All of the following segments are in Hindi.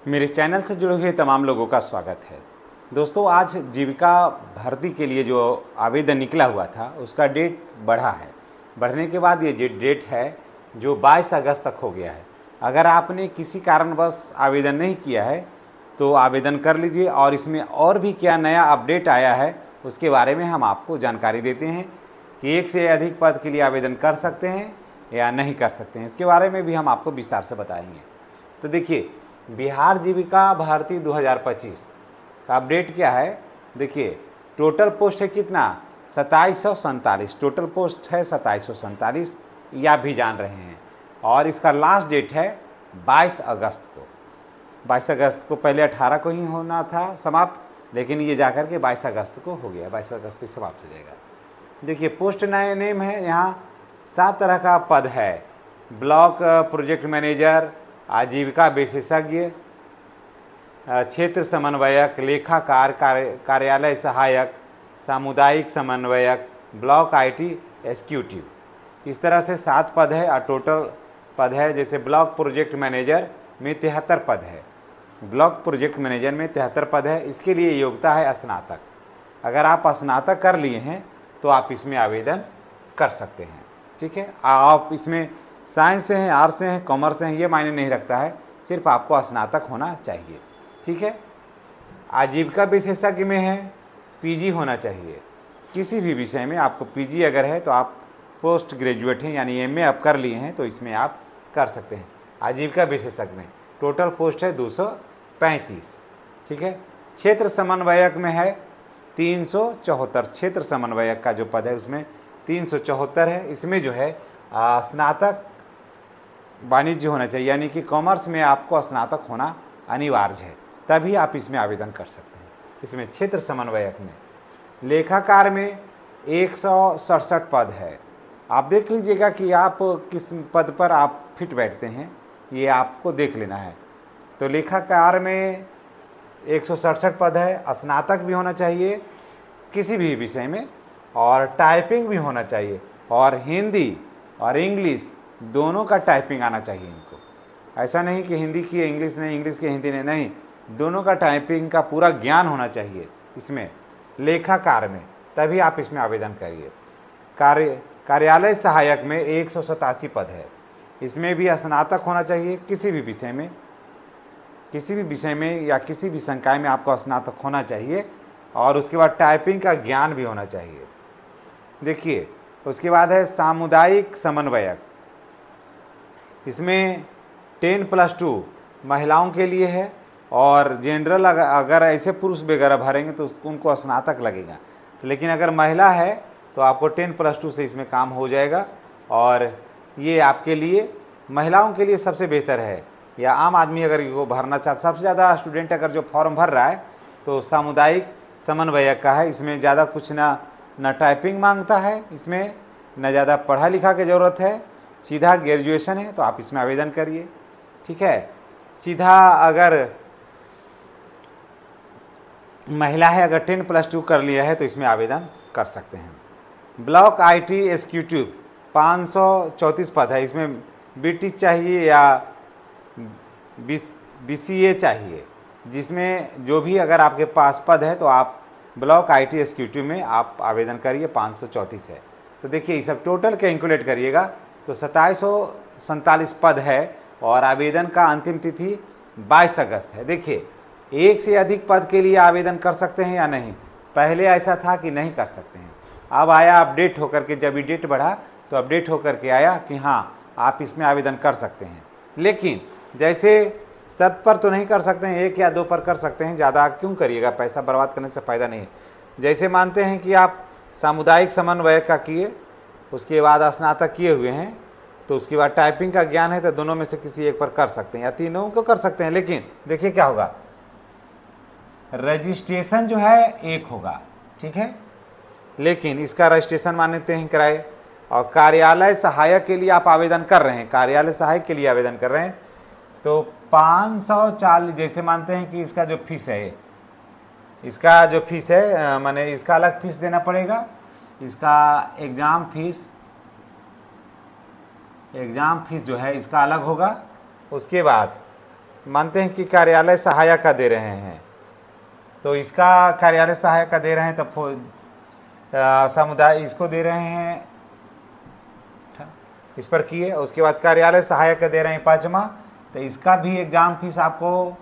मेरे चैनल से जुड़े हुए तमाम लोगों का स्वागत है। दोस्तों, आज जीविका भर्ती के लिए जो आवेदन निकला हुआ था उसका डेट बढ़ा है। बढ़ने के बाद ये जो डेट है जो 22 अगस्त तक हो गया है। अगर आपने किसी कारणवश आवेदन नहीं किया है तो आवेदन कर लीजिए, और इसमें और भी क्या नया अपडेट आया है उसके बारे में हम आपको जानकारी देते हैं कि एक से अधिक पद के लिए आवेदन कर सकते हैं या नहीं कर सकते हैं। इसके बारे में भी हम आपको विस्तार से बताएंगे। तो देखिए, बिहार जीविका भर्ती 2025 का अपडेट क्या है। देखिए, टोटल पोस्ट है कितना, 2747 टोटल पोस्ट है, 2747 ये आप भी जान रहे हैं। और इसका लास्ट डेट है 22 अगस्त को। 22 अगस्त को, पहले 18 को ही होना था समाप्त, लेकिन ये जाकर के 22 अगस्त को हो गया। 22 अगस्त को समाप्त हो जाएगा। देखिए, पोस्ट नए नेम है, यहाँ 7 तरह का पद है। ब्लॉक प्रोजेक्ट मैनेजर, आजीविका विशेषज्ञ, क्षेत्र समन्वयक, लेखाकार, कार्यालय सहायक, सामुदायिक समन्वयक, ब्लॉक आईटी एग्जीक्यूटिव। इस तरह से 7 पद है और टोटल पद है। जैसे ब्लॉक प्रोजेक्ट मैनेजर में 73 पद है। ब्लॉक प्रोजेक्ट मैनेजर में 73 पद है। इसके लिए योग्यता है स्नातक। अगर आप स्नातक कर लिए हैं तो आप इसमें आवेदन कर सकते हैं। ठीक है, आप इसमें साइंस से हैं, आर्ट्स से हैं, कॉमर्स से हैं, ये मायने नहीं रखता है, सिर्फ आपको स्नातक होना चाहिए। ठीक है, आजीविका विशेषज्ञ में है पीजी होना चाहिए। किसी भी विषय में आपको पीजी अगर है तो आप पोस्ट ग्रेजुएट हैं, यानी एमए आप कर लिए हैं तो इसमें आप कर सकते हैं। आजीविका विशेषज्ञ में टोटल पोस्ट है 235। ठीक है, क्षेत्र समन्वयक में है 374। क्षेत्र समन्वयक का जो पद है उसमें 374 है। इसमें जो है स्नातक वाणिज्य होना चाहिए, यानी कि कॉमर्स में आपको स्नातक होना अनिवार्य है, तभी आप इसमें आवेदन कर सकते हैं। इसमें क्षेत्र समन्वयक में। लेखाकार में 167 पद है। आप देख लीजिएगा कि आप किस पद पर आप फिट बैठते हैं, ये आपको देख लेना है। तो लेखाकार में 167 पद है। स्नातक भी होना चाहिए किसी भी विषय में, और टाइपिंग भी होना चाहिए, और हिंदी और इंग्लिश दोनों का टाइपिंग आना चाहिए इनको। ऐसा नहीं कि हिंदी की इंग्लिश नहीं, इंग्लिश की हिंदी नहीं, दोनों का टाइपिंग का पूरा ज्ञान होना चाहिए इसमें लेखाकार में, तभी आप इसमें आवेदन करिए। कार्यालय सहायक में 187 पद है। इसमें भी स्नातक होना चाहिए किसी भी विषय में। किसी भी विषय में या किसी भी संकाय में आपको स्नातक होना चाहिए, और उसके बाद टाइपिंग का ज्ञान भी होना चाहिए। देखिए, उसके बाद है सामुदायिक समन्वयक। इसमें 10+2 महिलाओं के लिए है, और जनरल अगर ऐसे पुरुष वगैरह भरेंगे तो उनको स्नातक लगेगा। लेकिन अगर महिला है तो आपको 10+2 से इसमें काम हो जाएगा, और ये आपके लिए महिलाओं के लिए सबसे बेहतर है। या आम आदमी अगर इसको भरना चाहता, सबसे ज़्यादा स्टूडेंट अगर जो फॉर्म भर रहा है तो सामुदायिक समन्वयक का है। इसमें ज़्यादा कुछ ना टाइपिंग मांगता है, इसमें न ज़्यादा पढ़ा लिखा की ज़रूरत है, सीधा ग्रेजुएशन है, तो आप इसमें आवेदन करिए। ठीक है, सीधा अगर महिला है, अगर 10+2 कर लिया है तो इसमें आवेदन कर सकते हैं। ब्लॉक आईटी एग्जीक्यूटिव 534 पद है। इसमें बीटी चाहिए या बीसीए चाहिए, जिसमें जो भी अगर आपके पास पद है तो आप ब्लॉक आईटी एग्जीक्यूटिव में आप आवेदन करिए। 534 है। तो देखिए, ये सब टोटल कैलकुलेट करिएगा तो 2747 पद है, और आवेदन का अंतिम तिथि 22 अगस्त है। देखिए, एक से अधिक पद के लिए आवेदन कर सकते हैं या नहीं। पहले ऐसा था कि नहीं कर सकते हैं, अब आया अपडेट होकर के, जब ये डेट बढ़ा तो अपडेट होकर के आया कि हाँ आप इसमें आवेदन कर सकते हैं। लेकिन जैसे सब पर तो नहीं कर सकते हैं, 1 या 2 पर कर सकते हैं। ज़्यादा क्यों करिएगा, पैसा बर्बाद करने से फ़ायदा नहीं है। जैसे मानते हैं कि आप सामुदायिक समन्वयक का किए, उसके बाद स्नातक किए हुए हैं, तो उसके बाद टाइपिंग का ज्ञान है, तो दोनों में से किसी एक पर कर सकते हैं या तीनों को कर सकते हैं। लेकिन देखिए क्या होगा, रजिस्ट्रेशन जो है एक होगा। ठीक है, लेकिन इसका रजिस्ट्रेशन मान्यता ही कराए। और कार्यालय सहायक के लिए आप आवेदन कर रहे हैं, कार्यालय सहायक के लिए आवेदन कर रहे हैं तो 540, जैसे मानते हैं कि इसका जो फीस है, इसका जो फीस है माने इसका अलग फीस देना पड़ेगा। इसका एग्ज़ाम फीस जो है इसका अलग होगा। उसके बाद मानते हैं कि कार्यालय सहायक का दे रहे हैं, तो इसका कार्यालय सहायक का दे रहे हैं तो समुदाय इसको दे रहे हैं, इस पर किए। उसके बाद कार्यालय सहायक का दे रहे हैं 5वां, तो इसका भी एग्ज़ाम फीस आपको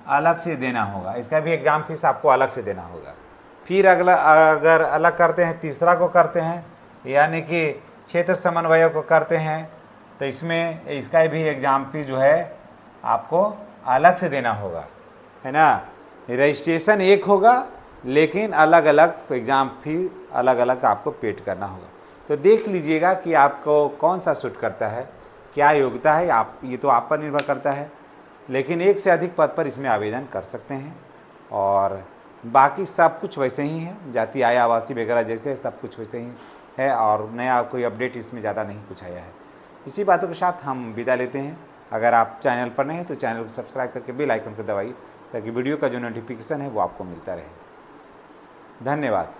अलग से देना होगा, इसका भी एग्ज़ाम फीस आपको अलग से देना होगा। फिर अगला अगर अलग करते हैं, तीसरा को करते हैं, यानी कि क्षेत्र समन्वय को करते हैं, तो इसमें इसका भी एग्ज़ाम फीस जो है आपको अलग से देना होगा, है ना। रजिस्ट्रेशन एक होगा लेकिन अलग अलग एग्ज़ाम फी अलग अलग आपको पेड करना होगा। तो देख लीजिएगा कि आपको कौन सा सूट करता है, क्या योग्यता है, आप ये तो आप पर निर्भर करता है, लेकिन एक से अधिक पद पर इसमें आवेदन कर सकते हैं। और बाकी सब कुछ वैसे ही है, जाति आय आवासीय वगैरह जैसे सब कुछ वैसे ही है, और नया कोई अपडेट इसमें ज़्यादा नहीं कुछ आया है। इसी बातों के साथ हम विदा लेते हैं। अगर आप चैनल पर नए हैं तो चैनल को सब्सक्राइब करके बेल आइकन को दबाइए, ताकि वीडियो का जो नोटिफिकेशन है वो आपको मिलता रहे। धन्यवाद।